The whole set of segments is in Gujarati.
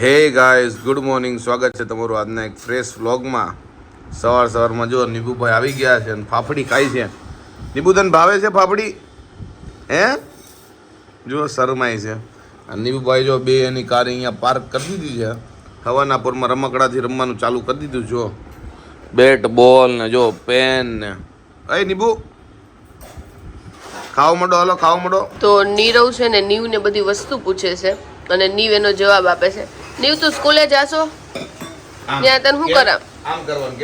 Hey guys, good morning. સ્વાગત છે તમારું આજના એક ફ્રેશ વ્લોગમાં. સવારમાં જો નીબુભાઈ આવી ગયા છે અને ફાફડી ખાઈ છે. નીબુ તને ભાવે છે ફાફડી? હે જો શરમાય છે. અને નીબુભાઈ જો બે એની કાર અહીંયા પાર્ક કરી દીધી છે. હવાના પોરમાં રમકડાથી રમવાનું ચાલુ કરી દીધું. જો બેટ બોલ ને જો પેન ને. એ નીબુ ખાવા માંડો, હાલો ખાવા માંડો. તો નીરવ છે ને નીવ ને બધી વસ્તુ પૂછે છે અને નીવ એનો જવાબ આપે છે. નીવ તું સ્કૂલે જાશો? ત્યાં તને શું કરાવ? આમ કરવાનું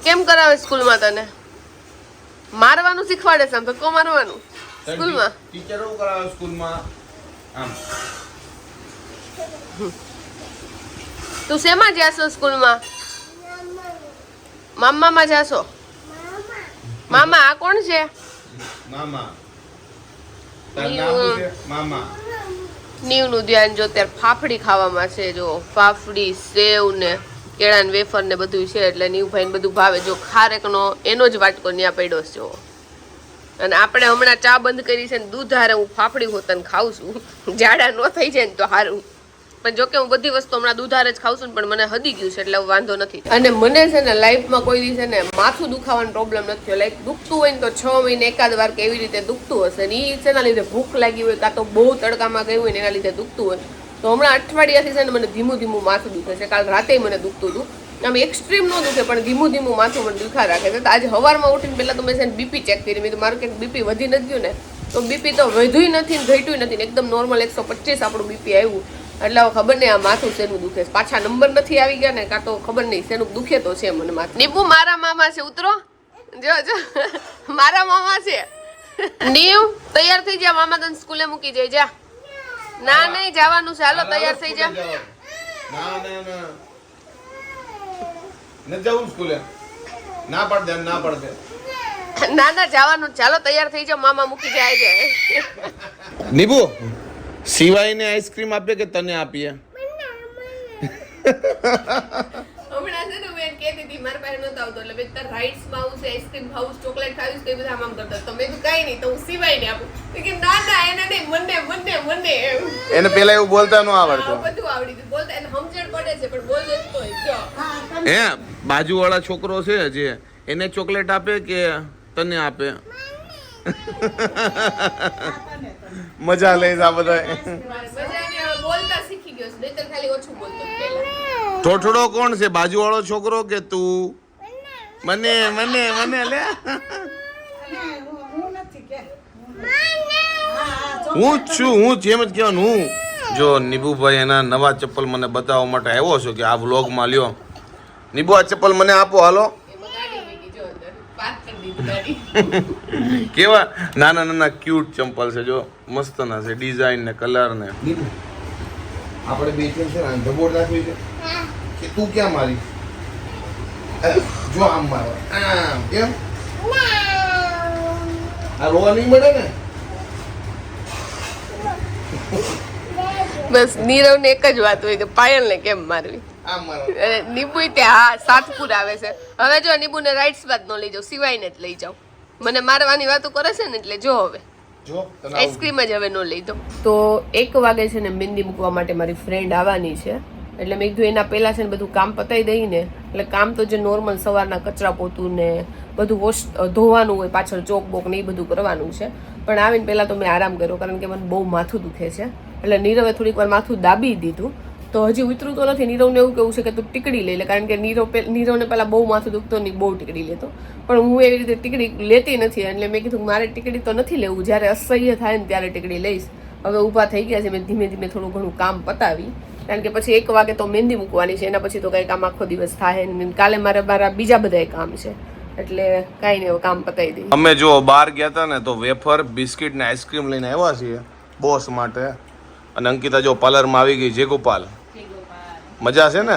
કેમ કરાવે સ્કૂલમાં? તને મારવાનું શીખવાડે છે? આમ તો કો મારવાનું સ્કૂલમાં? ટીચરો કરાવે સ્કૂલમાં આમ. તું શેમાં જાશો સ્કૂલમાં? મામામાં જાશો? મામા આ કોણ છે? મામા. તારું નામ શું છે? મામા. નીવનું ધ્યાન જો ત્યારે ફાફડી ખાવામાં છે. જો ફાફડી, સેવ ને કેળા ને વેફર ને બધું છે એટલે નીવભાઈ ને બધું ભાવે. જો ખારેકનો એનો જ વાટકો ન્યા પડ્યો છે. અને આપણે હમણાં ચા બંધ કરી છે ને દૂધ હારે હું ફાફડી હોતન ખાઉં છું. જાડા ન થઈ જાય ને તો સારું. પણ જોકે હું બધી વસ્તુ હમણાં દૂધ હારે જ ખાઉં છું, પણ મને હદી ગયું છે એટલે વાંધો નથી. અને મને છે ને લાઈફમાં કોઈ દિવસે ને માથું દુખાવાનો પ્રોબ્લેમ નથી થયો. લાઈક દુખતું હોય ને તો 6 મહિને એકાદ વાર કે એવી રીતે દુખતું હશે ને એ છે ના લીધે ભૂખ લાગી હોય કાં તો બહુ તડકામાં ગયું હોય ને એના લીધે દુખતું હોય. તો હમણાં અઠવાડિયાથી છે ને મને ધીમું ધીમું માથું દુખે છે. કાલ રાતે મને દુખતું હતું. આમ એક્સ્ટ્રીમ ન દુખે પણ ધીમું ધીમું માથું મને દુખા રાખે છે. તો આજે સવારમાં ઉઠીને પહેલાં તો મેં છે ને બીપી ચેક કરી. મેં તો મારું કંઈક બીપી વધી નથી ગયું ને, તો બીપી તો વધ્યું નથી ને ઘટ્યું નથી ને એકદમ નોર્મલ 125 આપણું બીપી આવ્યું. એટલે ખબર નહીં આ માથું શેનું દુખે. પાછા નંબર નથી આવી ગયા ને કાં તો ખબર નહીં શેનું દુખે તો છે મને માથું. નીપુ મારા મામા છે, ઉતરો. જો જો મારા મામા છે. નીવ તૈયાર થઈ જા, મામા તને સ્કૂલે મૂકી જાય. જા. ના નહીં જવાનું છે, હાલો તૈયાર થઈ જા. ના ન જાવું સ્કૂલે. ના પાડ દે, ના પાડ દે. ના જવાનું. ચાલો તૈયાર થઈ જાવ, મામા મૂકી જાય છે. નીબુ સિવાયને આઈસ્ક્રીમ આપે કે તને આપીએ? હમણાં છે ને મેં કહેતી હતી મારા પાસે નતો આવતો એટલે મેં તાર રાઈટ્સ માં આવું છે, આઈસ્ક્રીમ ખાવું, ચોકલેટ ખાવી તો એ બધા આમ કરતા. તો મેં કીધું કઈ નહીં, તો હું સિવાયને આપું. તો કે ના એને નહીં, મને એને પેલા એવું બોલતા ન આવડતું. બધું આવડી ગયું બોલતા. એને સમજણ પડે છે પણ બોલ દેતો હોય. જો હે બાજુવાળા છોકરો છે જે એને ચોકલેટ આપે કે તને આપે? મજા લઈ જા બધા. બોલતા શીખી ગયો છે, નહીંતર ખાલી ઓછું બોલતો પહેલા. થોડો કોણ છે, બાજુવાળો છોકરો કે તું? મને લે. હું જ છું, હું જેમ જ કહેવાનું હું. જો નીબુભાઈ એના નવા ચપ્પલ મને બતાવવા માટે આવ્યો છો કે આ વ્લોગમાં લ્યો. નીબુ આ ચપ્પલ મને આપો, હાલો. કેવા નાના ક્યુટ ચંપલ છે. જો મસ્ત ના છે, ડિઝાઇન ને કલર ને. આપણે બે છે ને ધબોડ રાખવી છે કે તું ક્યાં મારી? જો આમ મારો આમ કેમ? આ રોવા નહીં મળે ને. બસ નીરવ ને એક જ વાત હોય કે પાયલ ને કેમ મારવી. આમ મારો. નીબુ ત્યાં સાતપુર આવે છે. હવે જો નીબુ ને રાઈટ્સ બાદ નો લઈ જાવ, સિવાયને જ લઈ જાવ. મને મારવાની વાતો કરે છે ને એટલે જો હવે આઈસ્ક્રીમ જ હવે નો લઈ દો. તો 1 વાગે છે ને મહેંદી મૂકવા માટે મારી ફ્રેન્ડ આવવાની છે એટલે મેં કીધું એના પહેલા છે ને બધું કામ પતાવી દઈ ને. એટલે કામ તો જે નોર્મલ સવારના કચરા પોતું ને બધું ધોવાનું હોય, પાછળ ચોક બોક ને એ બધું કરવાનું છે. પણ આવીને પહેલા તો મેં આરામ કર્યો કારણ કે મને બહુ માથું દુખે છે. એટલે નીરવે થોડીક વાર માથું દાબી દીધું. તો હજી ઉતરું તો નથી. નીરવને એવું કેવું છે કે તું ટીકડી લઈ લે, કારણ કે નીરવને પહેલાં બહુ માથું દુખતો નહીં, બહુ ટીકડી લેતો. પણ હું એવી રીતે ટીકડી લેતી નથી એટલે મેં કીધું મારે ટીકડી તો નથી લેવું, જ્યારે અસહ્ય થાય ને ત્યારે ટીકડી લઈશ. હવે ઊભા થઈ ગયા છે, મેં ધીમે ધીમે થોડું ઘણું કામ પતાવી, કારણ કે પછી 1 વાગે તો મહેંદી મૂકવાની છે. એના પછી તો કંઈ કામ આખો દિવસ થાય ને કાલે મારા બીજા બધા કામ છે એટલે કાંઈ નહીં, કામ પતાવી દઈએ. અમે જો બહાર ગયા હતા ને તો વેફર, બિસ્કિટ ને આઈસ્ક્રીમ લઈને આવ્યા છીએ બોસ માટે. અને અંકિતા જો પાર્લરમાં આવી ગઈ. જે ગોપાલ મજા છે ને?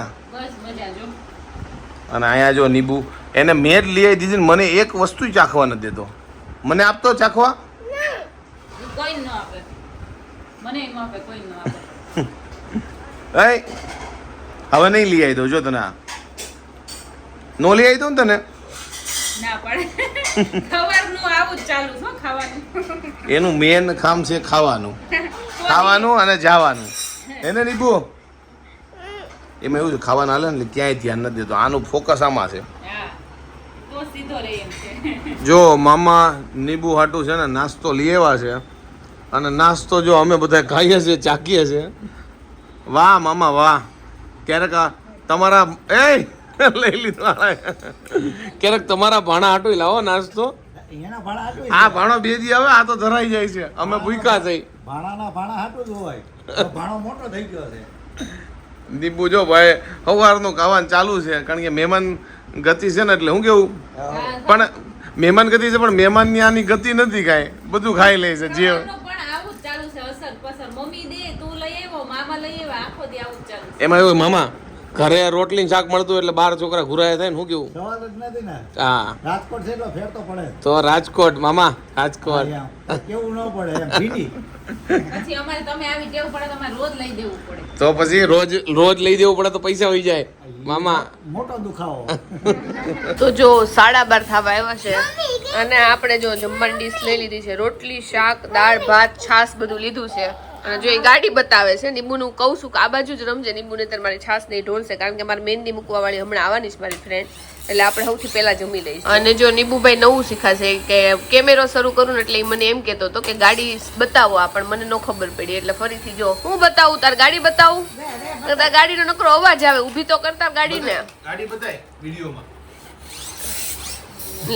અને અહીંયા જો નીબુ એને મેં જ લઈ આવી દીધી ને મને એક વસ્તુ ચાખવા નથી દેતો. મને આપતો ચાખવા? હવે નહીં લઈ આવી દઉં. જો તને નો લઈ આવી દઉં ને તને એનું મેન કામ છે ખાવાનું અને જવાનું. એને નીબુ એમાં એવું છે ખાવાના હાલે ને એટલે ક્યાંય ધ્યાન નથી દેતો. આનું ફોકસ આમાં છે. હા તો સીધો રહે એમ છે. જો મામા નીબુ હાટું છે ને નાસ્તો લઈ આવ્યા છે અને નાસ્તો જો અમે બધા ખાઈએ છીએ, ચાખીએ છીએ. વાહ મામા વાહ. ક્યારેક તમારા લઈ લીધો ક્યારેક તમારા ભાણા હાટું લાવો નાસ્તો. એના ભાણા હાટું આ ભાણો બે દી આવે, આ તો ધરાઈ જાય છે. અમે ભૂખ્યા થઈ. ભાણાના ભાણા હાટું જ હોય. તો ભાણો મોટો થઈ ગયો છે. દીપુ જો ભાઈ સવારનું ખાવાનું ચાલુ છે કારણ કે મહેમાન ગતિ છે ને એટલે હું કેવું પણ મહેમાન ગતિ છે પણ મહેમાનની આની ગતિ નથી કાંઈ, બધું ખાઈ લે છે જે. ખાવાનું પણ આવું જ ચાલુ છે અસર પસર. મમ્મી દે તું લઈ આવ્યો, મામા લઈ આવ્યા, આખો દી આવું જ ચાલુ છે. એમાં એવું મામા ઘરે રોટલી ને શાક મળતું એટલે બાર છોકરા ઘુરાયા થાય ને શું કેવું. સવાલ જ નથી ને. હા રાજકોટ છે તો ફેર તો પડે. તો રાજકોટ મામા રાજકોટ. અહીંયા કેવું ન પડે એમ ભીની. પછી અમારે તમે આવી ટેવ પડે તમારે રોજ લઈ દેવું પડે. તો પછી રોજ લઈ દેવું પડે તો પૈસા હોઈ જાય મામા. મોટો દુખાવો. તો જો 12:30 થવા આવ્યા છે અને આપણે જો જમવાની ડીશ લઈ લીધી છે. રોટલી, શાક, દાળ, ભાત, છાશ બધું લીધું છે. અને જો એ ગાડી બતાવે છે, નીંબુનું કહું છું કે આ બાજુ જ રમજે, નીંબુને ત્યારે મારી છાશ નહીં ઢોળશે કારણ કે મારે મહેંદી મૂકવા વાળી હમણાં આવવાની છે મારી ફ્રેન્ડ, એટલે આપણે સૌથી પહેલા જમી લઈશું. અને જો નીંબુભાઈ નવું શીખાશે કે કેમેરો શરૂ કરું ને એટલે એ મને એમ કહેતો હતો કે ગાડી બતાવો આ, પણ મને ન ખબર પડી એટલે ફરીથી જો હું બતાવું, તાર ગાડી બતાવું, તાર ગાડીનો નકરો અવાજ આવે, ઊભી તો કરતા ગાડીને. ગાડી બતાય વિડીયોમાં.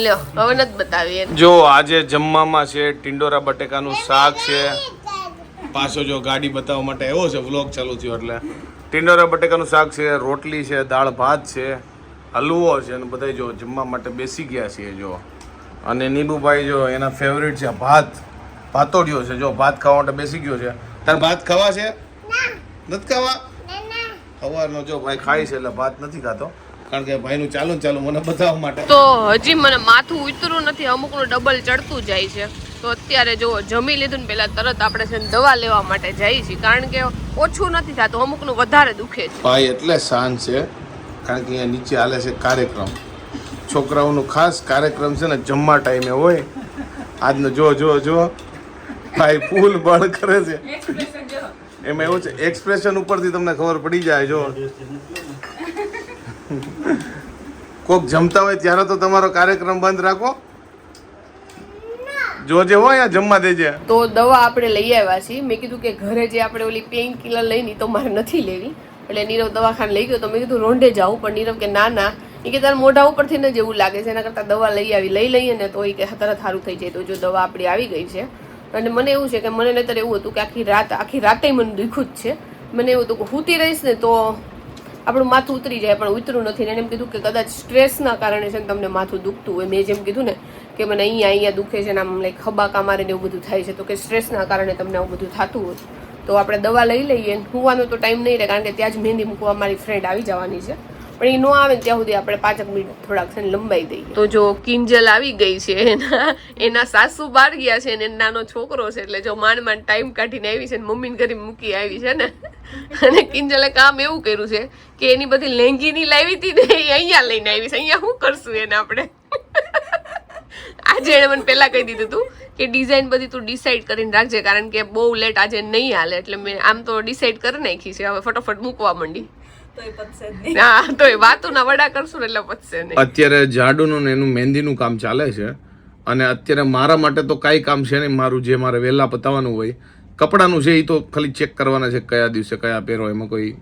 લ્યો હવે નથી બતાવી એને. જો આજે જમવામાં છે ટિંડોરા બટેકાનું શાક છે. પાછો જો ગાડી બતાવવા માટે એવો છે વ્લોગ ચાલુ થયો એટલે ટિંડોરા બટેકાનું શાક છે, રોટલી છે, દાળ ભાત છે, હલવો છે અને બધા જો જમવા માટે બેસી ગયા છીએ જો. અને નીબુભાઈ જો એના ફેવરિટ છે ભાત, ભાતોડિયો છે જો ભાત ખાવા માટે બેસી ગયો છે. તાર ભાત ખાવા છે? નથી ખાવા? સવારનો જો ભાઈ ખાય છે એટલે ભાત નથી ખાતો કારણ કે ભાઈનું ચાલુ ને ચાલુ મને બતાવવા માટે. તો હજી મને માથું ઉતરું નથી, અમુકનું ડબલ ચડતું જાય છે. તો અત્યારે જો જમી લીધું ને પહેલા તરત આપણે છે ને દવા લેવા માટે જઈએ છીએ કારણ કે ઓછું નથી થતું, અમુકનું વધારે દુખે છે. ભાઈ એટલે શાંત છે કારણ કે અહીંયા નીચે હાલે છે કાર્યક્રમ, છોકરાઓનું ખાસ કાર્યક્રમ છે ને જમવા ટાઈમે હોય. આજનો જો જો જો ભાઈ ફૂલ બળ કરે છે. એક્સપ્રેશન જો એમાં એવું છે એક્સપ્રેશન ઉપરથી તમને ખબર પડી જાય. જો કોક જમતા હોય ત્યારે તો તમારો કાર્યક્રમ બંધ રાખો. જોજે હો અહીંયા જમવા દેજે. તો દવા આપણે લઈ આવ્યા છીએ. મેં કીધું કે ઘરે જે આપણે ઓલી પેઇન કિલર લઈ તો મારે નથી લેવી, એટલે નીરવ દવાખાને લઈ ગયો. તો મેં કીધું રોંઢે જાઉં, પણ નીરવ કે ના ના, એ કે તારા મોઢા ઉપરથી ને જેવું લાગે છે એના કરતાં દવા લઈ લઈએ ને તો એ કે તરત સારું થઈ જાય. તો જો દવા આપણી આવી ગઈ છે. અને મને એવું છે કે મને નહીતર એવું હતું કે આખી રાતે મને દુખ્યું જ છે. મને એવું હતું કે સૂતી રહીશ ને તો આપણું માથું ઉતરી જાય, પણ ઉતરું નથી. ને એમ કીધું કે કદાચ સ્ટ્રેસના કારણે છે ને તમને માથું દુખતું હોય. મેં જેમ કીધું ને કે મને અહીંયા દુખે છે ને આમ લાઈક ખબાકા મારે ને એવું બધું થાય છે, તો કે સ્ટ્રેસના કારણે તમને આવું બધું થતું હોય તો આપણે દવા લઈ લઈએ. સુવાનો તો ટાઈમ નહીં રહે કારણ કે ત્યાં જ મહેંદી મૂકવા મારી ફ્રેન્ડ આવી જવાની છે, પણ એ ન આવે ને ત્યાં સુધી આપણે 5 મિનિટ થોડાક છે ને લંબાઈ દઈએ. તો જો કિંજલ આવી ગઈ છે, એના સાસુ બહાર ગયા છે ને નાનો છોકરો છે એટલે જો માંડ ટાઈમ કાઢીને આવી છે ને મમ્મીને ઘરે મૂકી આવી છે ને. અને કિંજલે કામ એવું કર્યું છે કે એની બધી લેંગીની લાવી હતી ને એ અહીંયા લઈને આવી છે. અહીંયા શું કરશું એને આપણે? આજે એણે મને પહેલા કહી દીધું હતું કે ડિઝાઇન બધી તું ડિસાઈડ કરીને રાખજે કારણ કે બહુ લેટ આજે નહીં હાલે, એટલે મેં આમ તો ડિસાઈડ કરી નાખી છે. હવે ફટોફટ મૂકવા માંડી. તોય પતશે જ નહીં. હા તો એ વાતોના વડા કરશું ને એટલે પતશે નહીં. અત્યારે જાડુનું ને એનું મહેંદીનું કામ ચાલે છે અને અત્યારે મારા માટે તો કાંઈ કામ છે નહીં. મારું જે મારે વહેલા પતાવવાનું હોય કપડાનું છે એ તો ખાલી ચેક કરવાના છે કયા દિવસે કયા પહેરો, એમાં કોઈ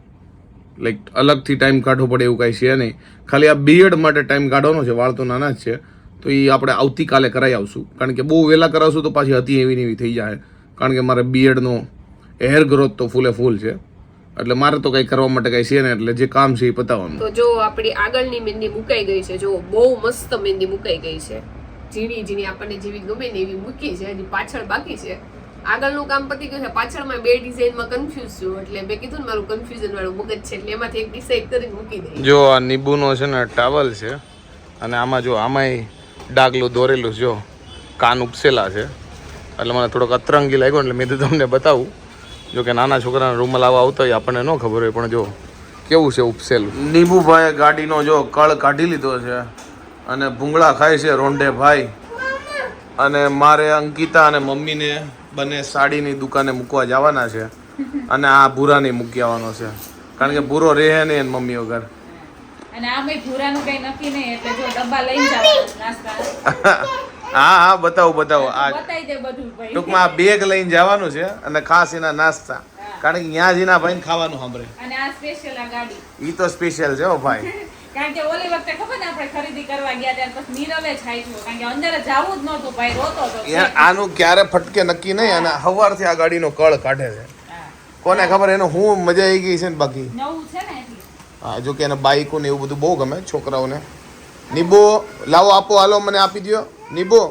લાઈક અલગથી ટાઈમ કાઢવો પડે એવું કાંઈ છે નહીં. ખાલી આ બીએડ માટે ટાઈમ કાઢવાનો છે. વાળ તો નાના જ છે તો એ આપણે આવતીકાલે કરાવી આવશું કારણ કે બહુ વહેલા કરાવશું તો પાછી હતી એવી ને એવી થઈ જાય કારણ કે મારે બીએડનો હેર ગ્રોથ તો ફૂલે ફૂલ છે એટલે મારે તો કંઈ કરવા માટે કંઈ છે ને એટલે જે કામ છે એ પતાવવાનું. તો જો આપણી આગળની મહેંદી મુકાઈ ગઈ છે. જો બહુ મસ્ત મહેંદી મુકાઈ ગઈ છે, ઝીણી ઝીણી આપણને જેવી ગમે ને એવી મૂકી છે. હજી પાછળ બાકી છે. આગળનું કામ પતી ગયું છે, પાછળમાં 2 ડિઝાઇનમાં કન્ફ્યુઝ છું એટલે મેં કીધું ને મારું કન્ફ્યુઝન વાળું મગજ છે એટલે એમાંથી એક ડિસાઈડ કરીને મૂકી દઈ. જો આ નીબુનો છે ને ટાવલ છે અને આમાં જો આમાંય ડાગલું દોરેલું જો કાન ઉપસેલા છે એટલે મને થોડોક અતરંગી લાગ્યો એટલે મેં તો તમને બતાવું. જો કે નાના છોકરાના રૂમમાં લાવવા આવતો હોય આપણને ન ખબર હોય પણ જો કેવું છે ઉપસેલું. નીબુભાઈએ ગાડીનો જો કળ કાઢી લીધો છે અને ભૂંગળા ખાય છે રોંઢે ભાઈ. અને મારે અંકિતા અને મમ્મીને બંને સાડીની દુકાને મૂકવા જવાના છે અને આ ભૂરાની મૂકી આવવાનો છે. કારણ કે પૂરો રહે નહીં એની મમ્મી વગર. અને આમેય ભૂરાનું કઈ નક્કી નહીં એટલે જો ડબ્બા લઈને જવાનું નાસ્તા હા બતાવો આ બતાવી દે બધું ભાઈ. ટૂંકમાં આ બેગ લઈને જવાનું છે અને ખાસ એના નાસ્તા, કારણ કે ત્યાં જઈને ભાઈને ખાવાનું સાંભળે. અને આ સ્પેશિયલ આ ગાડી ઈ તો સ્પેશિયલ છે હો ભાઈ. કારણ કે ઓલી વખતે ખબર ને આપણે ખરીદી કરવા ગયા ત્યારે પછી નીરવે છાયતું કારણ કે અંદર જવું જ નહોતું ભાઈ રોતો હતો. આનું ક્યારે ફટકે નક્કી નહીં અને સવારથી આ ગાડીનો કળ કાઢે છે. હા. કોને ખબર એનો હું મજા આવી ગઈ છે ને બાકી. નવું છે ને એટલે હા જો કે એને બાઈકો ને એવું બધું બહુ ગમે છોકરાઓને. નીબો લાવો આપો, હાલો મને આપી દ્યો નીબો.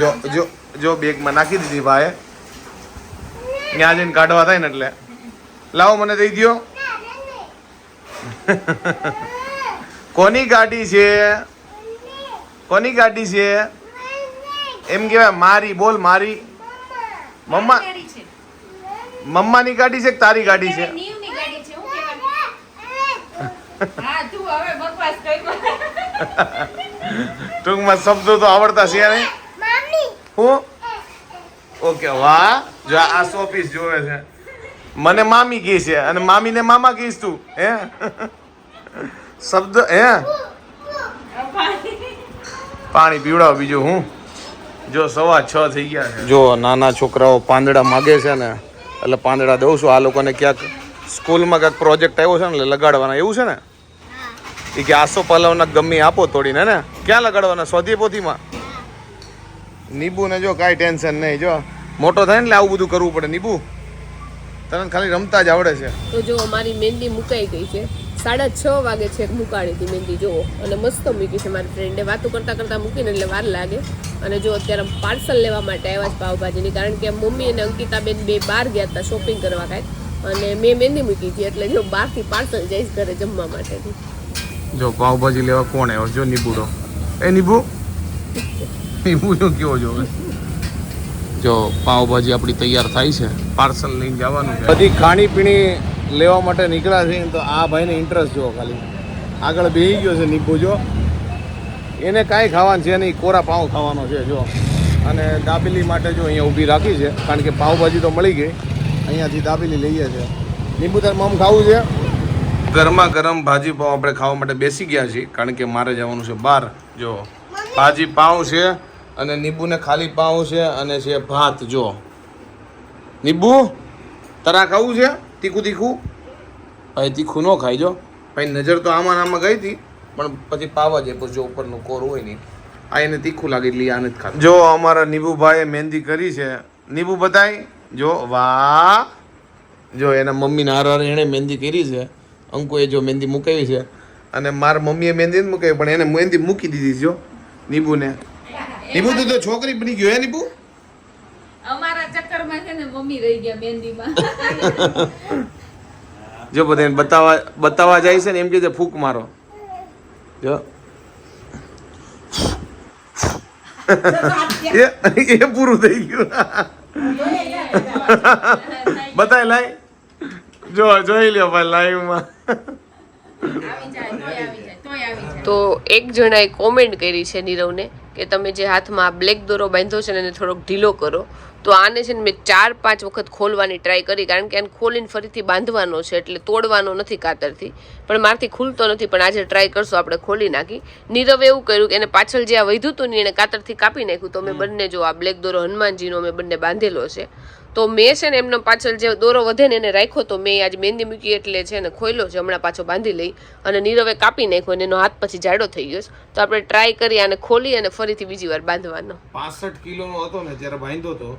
જો જો જો બેગમાં નાખી દીધી ભાઈ, ત્યાં જઈને કાઢવા થાય ને એટલે લાવો મને દઈ દ્યો. કોની ગાડી છે? કોની ગાડી છે એમ કહેવાય? મારી. બોલ મારી. મમ્મા ગાડી છે. મમ્માની ગાડી છે કે તારી ગાડી છે? નીવની ગાડી છે. હું કહેવાનું? હા તું હવે બકવાસ કર. ટૂંકમાં શબ્દો તો આવડતા છે ને. હું ઓકે વાહ. જો આ 100 પીસ જોવે છે. મને મામી કહે છે અને મામીને મામા કહીશ તું હે? શબ્દ હે? પાણી પીવડાવો બીજું હું. જો 6:15 થઈ ગયા છે. જો નાના છોકરાઓ પાંદડા માગે છે ને એટલે પાંદડા દઉં છું. આ લોકોને ક્યાંક સ્કૂલમાં ક્યાંક પ્રોજેક્ટ આવ્યો છે ને એટલે લગાડવાના એવું છે ને. એ કે આસો પલાવના ગમી આપો તોડીને ને. ક્યાં લગાડવાના? સોધી પોથીમાં. નીબુને જો કાંઈ ટેન્શન નહીં. જો મોટો થાય ને એટલે આવું બધું કરવું પડે. નીબુ તને ખાલી રમતા જ આવડે છે. તો જો અમારી મહેંદી મુકાઈ ગઈ છે. 6:30 વાગે છે મુકાણી હતી મહેંદી જોવો, અને મસ્ત મૂકી છે મારી ફ્રેન્ડે. વાતો કરતા કરતા મૂકીને એટલે વાર લાગે. અને જો અત્યારે પાર્સલ લેવા માટે આવ્યા છે પાવભાજીની, કારણ કે મમ્મી અને અંકિતાબેન બે બહાર ગયા હતા શોપિંગ કરવા કાંઈક, અને મેં મહેંદી મૂકી હતી એટલે જો બહારથી પાર્સલ જઈશ ઘરે જમવા માટેથી. જો પાવભાજી લેવા કોણ આવ્યો? જો નીબુડો. એ નીબુ નીબુ જો કેવો જોવે. જો પાવભાજી આપણી તૈયાર થાય છે, પાર્સલ લઈને જવાનું છે. બધી ખાણીપીણી લેવા માટે નીકળ્યા છે તો આ ભાઈને ઇન્ટરેસ્ટ જો ખાલી આગળ બેસી ગયો છે નીબુ. જો એને કાંઈ ખાવાનું છે નહીં, કોરા પાઉં ખાવાનો છે જો. અને દાબેલી માટે જો અહીંયા ઊભી રાખી છે, કારણ કે પાવભાજી તો મળી ગઈ, અહીંયાથી દાબેલી લઈએ છે. નીબુ તાર મમ ખાવું છે? ગરમા ગરમ ભાજી પાઉં આપણે ખાવા માટે બેસી ગયા છીએ, કારણ કે મારે જવાનું છે બહાર. જો ભાજી પાઉં છે અને નીબુને ખાલી પાઉં છે અને છે ભાત. જો નીબુ તારા ખાવું છે તીખું તીખું? ભાઈ તીખું ન ખાઈ. જો ભાઈ નજર તો આમાં ને આમાં ગઈ હતી પણ પછી પાવા જાય પછી જો ઉપરનું કોર હોય નહીં આ એને તીખું લાગે એટલે આને જ ખાતું. જો અમારા નીબુભાઈએ મહેંદી કરી છે. નીબુ બતાય. જો વાહ. જો એના મમ્મીના હારે એણે મહેંદી કરી છે. અંકુએ જો મહેંદી મુકાવી છે અને મારા મમ્મીએ મહેંદી નથી મુકાવી પણ એને મહેંદી મૂકી દીધી. જો નીબુને. નીબુ તું તો છોકરી બની ગયો હે નીબુ? અમારા ચક્કરમાં છે ને મમ્મી રહી ગયા મહેંદીમાં. જો બધાને બતાવવા જાય છે ને એમ કે ફૂંક મારો. જો એ પૂરું થઈ ગયું. બતાય લાઈ. જો જોઈ લ્યો ભાઈ લાઈવમાં. તો એક જણાએ કોમેન્ટ કરી છે નીરવને કે તમે જે હાથમાં બ્લેક દોરો બાંધ્યો છે ને એને થોડોક ઢીલો કરો. તો આને છે ને મેં 4-5 વખત ખોલવાની ટ્રાય કરી, કારણ કે આને ખોલીને ફરીથી બાંધવાનો છે એટલે તોડવાનો નથી કાતરથી, પણ મારથી ખુલતો નથી. પણ આજે ટ્રાય કરશું આપણે ખોલી નાખી. નીરવે એવું કર્યું કે એને પાછળ જે આ વધ્યું હતું ને એને કાતરથી કાપી નાખ્યું. તો મેં બંને જો આ બ્લેક દોરો હનુમાનજીનો મેં બંને બાંધેલો છે. તો મેં છે ને એમનો પાછળ જે દોરો વધે ને એને રાખ્યો. તો મેં આજે મહેંદી મૂકી એટલે છે ને ખોલ્યો છે, હમણાં પાછો બાંધી લઈ. અને નીરવે કાપી નાખ્યો અને એનો હાથ પછી જાડો થઈ ગયો. તો આપણે ટ્રાય કરી આને ખોલી અને ફરીથી બીજી વાર બાંધવાનો. 65 કિલોનો હતો ને ત્યારે બાંધ્યો હતો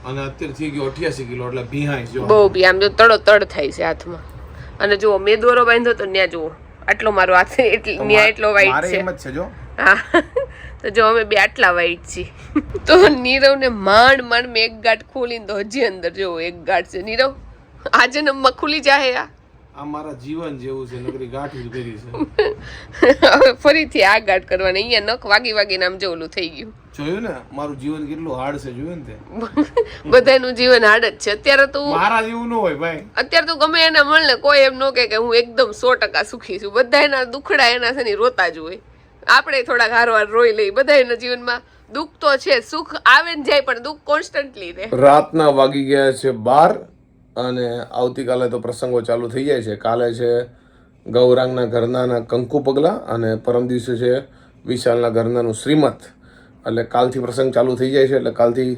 અને અત્યારે થઈ ગયો 88 કિલો એટલે ભીહાઈ જો. બહુ બી આમ જો તડો તડ થાય છે હાથમાં. અને જો મેં દોરો બાંધ્યો તો ત્યાં જુઓ આટલો મારો હાથ ત્યાં એટલો વાઈટ છે. એમ જ છે જો. હા તો જો અમે બે આટલા વાઈટ છીએ. તો નીરવને માંડ માંડ મેં એક ગાંઠ ખોલીને તો હજી અંદર જો એક ગાંઠ છે. નીરવ આ જન્મમાં ખુલી જાય. આ મારા જીવન જેવું છે, નકરી ગાંઠ જ કરી છે. હવે ફરીથી આ ગાંઠ કરવાની. અહીંયા નખ વાગી વાગીને આમ જો ઓલું થઈ ગયું. જોયું ને મારું જીવન કેટલું હાર્ડ છે, જોયું ને તે. બધાનું જીવન હાર્ડ જ છે. અત્યારે તો મારા જેવું ન હોય ભાઈ. અત્યારે તો ગમે એને મળે કોઈ એમ ન કે હું એકદમ 100% સુખી છું. બધા એના દુખડા એના છે ને રોતા જ હોય. આપણે થોડાક હારવાર રોઈ લઈ. બધા એના જીવનમાં દુઃખ તો છે, સુખ આવે ને જાય પણ દુઃખ કોન્સ્ટન્ટલી રહે. રાતના વાગી ગયા છે 12 અને આવતીકાલે તો પ્રસંગો ચાલુ થઈ જાય છે. કાલે છે ગૌરાંગના ઘરનાના કંકુ પગલાં અને પરમ દિવસે છે વિશાલના ઘરનાનું શ્રીમત. એટલે કાલથી પ્રસંગ ચાલુ થઈ જાય છે. એટલે કાલથી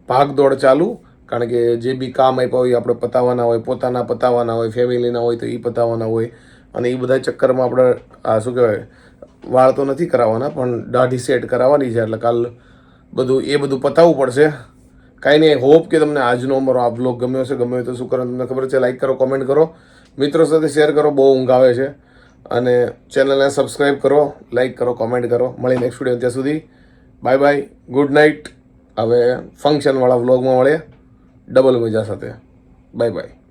ભાગદોડ ચાલુ, કારણ કે જે બી કામ આપ્યા હોય આપણે પતાવવાના હોય, પોતાના પતાવવાના હોય, ફેમિલીના હોય તો એ પતાવવાના હોય. અને એ બધા ચક્કરમાં આપણે આ શું કહેવાય, વાળ તો નથી કરાવવાના પણ દાઢી સેટ કરાવવાની છે. એટલે કાલ બધું પતાવવું પડશે. કાંઈ નહીં, હોપ કે તમને આજનો અમારો આ બ્લોગ ગમ્યો હશે. ગમ્યો હોય તો શું કરો તમને ખબર છે, લાઈક કરો, કોમેન્ટ કરો, મિત્રો સાથે શેર કરો. બહુ ઊંઘ આવે છે. અને ચેનલને સબસ્ક્રાઈબ કરો, લાઈક કરો, કોમેન્ટ કરો. મળી નેક્સ્ટ વિડીયો. ત્યાં સુધી બાય બાય, ગુડ નાઇટ. હવે ફંક્શનવાળા વ્લોગમાં મળીએ ડબલ મજા સાથે. Bye bye.